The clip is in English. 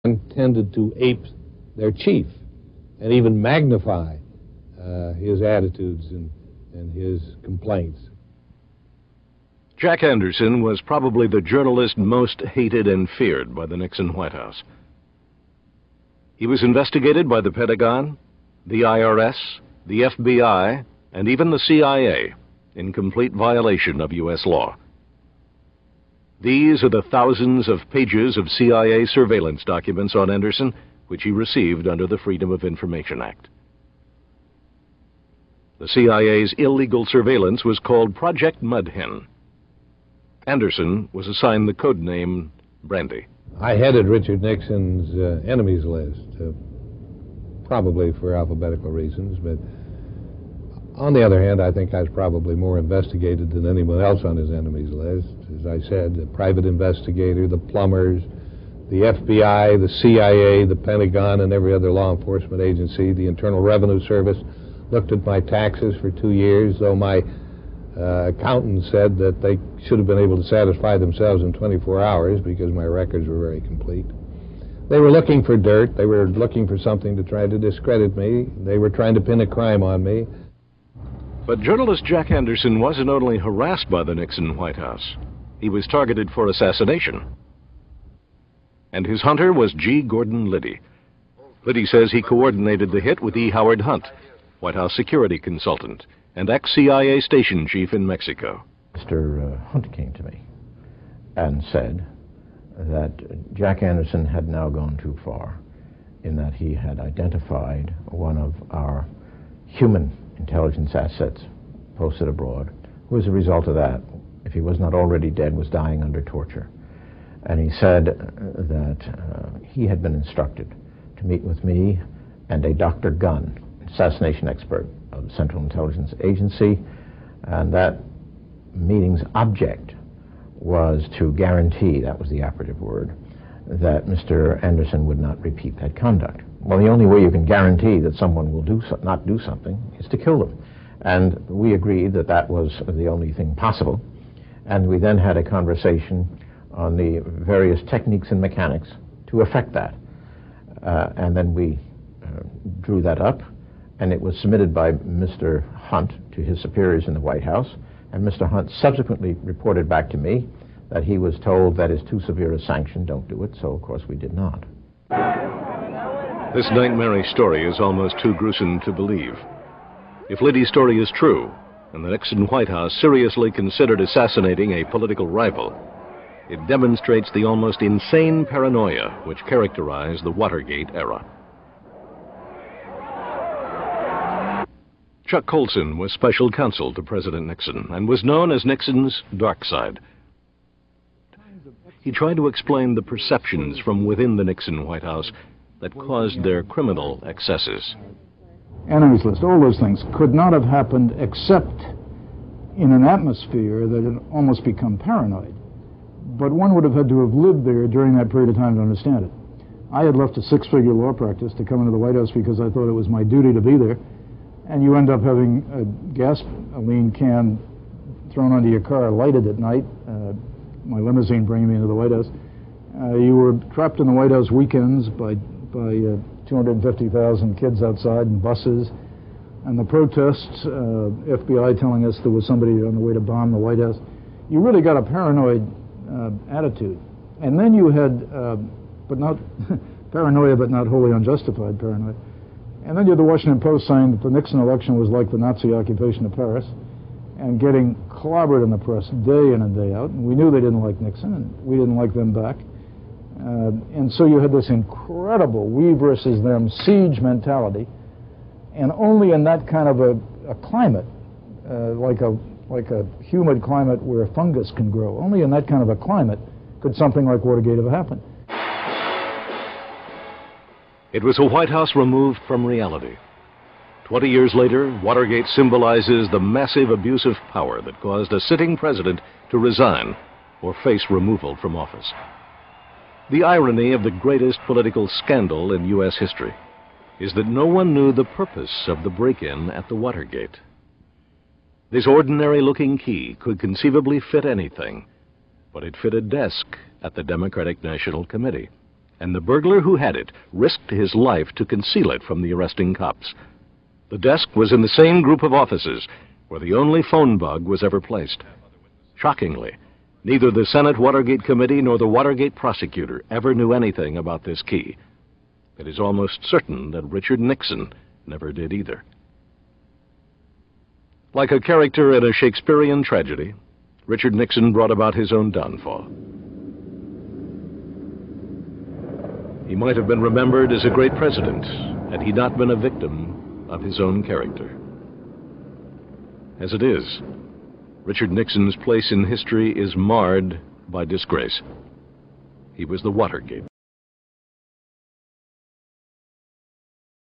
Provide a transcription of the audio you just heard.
tended to ape their chief and even magnify his attitudes and his complaints. Jack Anderson was probably the journalist most hated and feared by the Nixon White House. He was investigated by the Pentagon, the IRS, the FBI, and even the CIA in complete violation of U.S. law. These are the thousands of pages of CIA surveillance documents on Anderson, which he received under the Freedom of Information Act. The CIA's illegal surveillance was called Project Mudhen. Anderson was assigned the code name Brandy. I headed Richard Nixon's enemies list, probably for alphabetical reasons, but on the other hand, I think I was probably more investigated than anyone else on his enemies list. As I said, the private investigator, the plumbers, the FBI, the CIA, the Pentagon, and every other law enforcement agency, the Internal Revenue Service, looked at my taxes for 2 years, though my accountant said that they should have been able to satisfy themselves in 24 hours because my records were very complete. They were looking for dirt. They were looking for something to try to discredit me. They were trying to pin a crime on me. But journalist Jack Anderson wasn't only harassed by the Nixon White House. He was targeted for assassination. And his hunter was G. Gordon Liddy. Liddy says he coordinated the hit with E. Howard Hunt, White House security consultant and ex-CIA station chief in Mexico. Mr. Hunt came to me and said that Jack Anderson had now gone too far in that he had identified one of our human intelligence assets posted abroad, who as a result of that, if he was not already dead, was dying under torture. And he said that he had been instructed to meet with me and a Dr. Gunn, assassination expert of the Central Intelligence Agency, and that meeting's object was to guarantee, that was the operative word, that Mr. Anderson would not repeat that conduct. Well, the only way you can guarantee that someone will not do something is to kill them. And we agreed that that was the only thing possible. And we then had a conversation on the various techniques and mechanics to effect that. And then we drew that up, and it was submitted by Mr. Hunt to his superiors in the White House. And Mr. Hunt subsequently reported back to me that he was told that is too severe a sanction, don't do it. So, of course, we did not. This nightmare story is almost too gruesome to believe. If Liddy's story is true, and the Nixon White House seriously considered assassinating a political rival, it demonstrates the almost insane paranoia which characterized the Watergate era. Chuck Colson was special counsel to President Nixon and was known as Nixon's dark side. He tried to explain the perceptions from within the Nixon White House that caused their criminal excesses. Enemies list, all those things could not have happened except in an atmosphere that had almost become paranoid. But one would have had to have lived there during that period of time to understand it. I had left a six-figure law practice to come into the White House because I thought it was my duty to be there. And you end up having a gasoline can thrown onto your car, lighted at night, my limousine bringing me into the White House. You were trapped in the White House weekends by 250,000 kids outside in buses. And the protests, FBI telling us there was somebody on the way to bomb the White House. You really got a paranoid attitude. And then you had, but not paranoia, but not wholly unjustified paranoia. And then you had the Washington Post saying that the Nixon election was like the Nazi occupation of Paris, and getting clobbered in the press day in and day out. And we knew they didn't like Nixon, and we didn't like them back. And so you had this incredible we versus them siege mentality. And only in that kind of a climate, like a humid climate where a fungus can grow, only in that kind of a climate could something like Watergate have happened. It was a White House removed from reality. 20 years later, Watergate symbolizes the massive abuse of power that caused a sitting president to resign or face removal from office. The irony of the greatest political scandal in U.S. history is that no one knew the purpose of the break-in at the Watergate. This ordinary-looking key could conceivably fit anything, but it fit a desk at the Democratic National Committee. and the burglar who had it risked his life to conceal it from the arresting cops. The desk was in the same group of offices where the only phone bug was ever placed. Shockingly, neither the Senate Watergate Committee nor the Watergate prosecutor ever knew anything about this key. It is almost certain that Richard Nixon never did either. Like a character in a Shakespearean tragedy, Richard Nixon brought about his own downfall. He might have been remembered as a great president had he not been a victim of his own character. As it is, Richard Nixon's place in history is marred by disgrace. He was the Watergate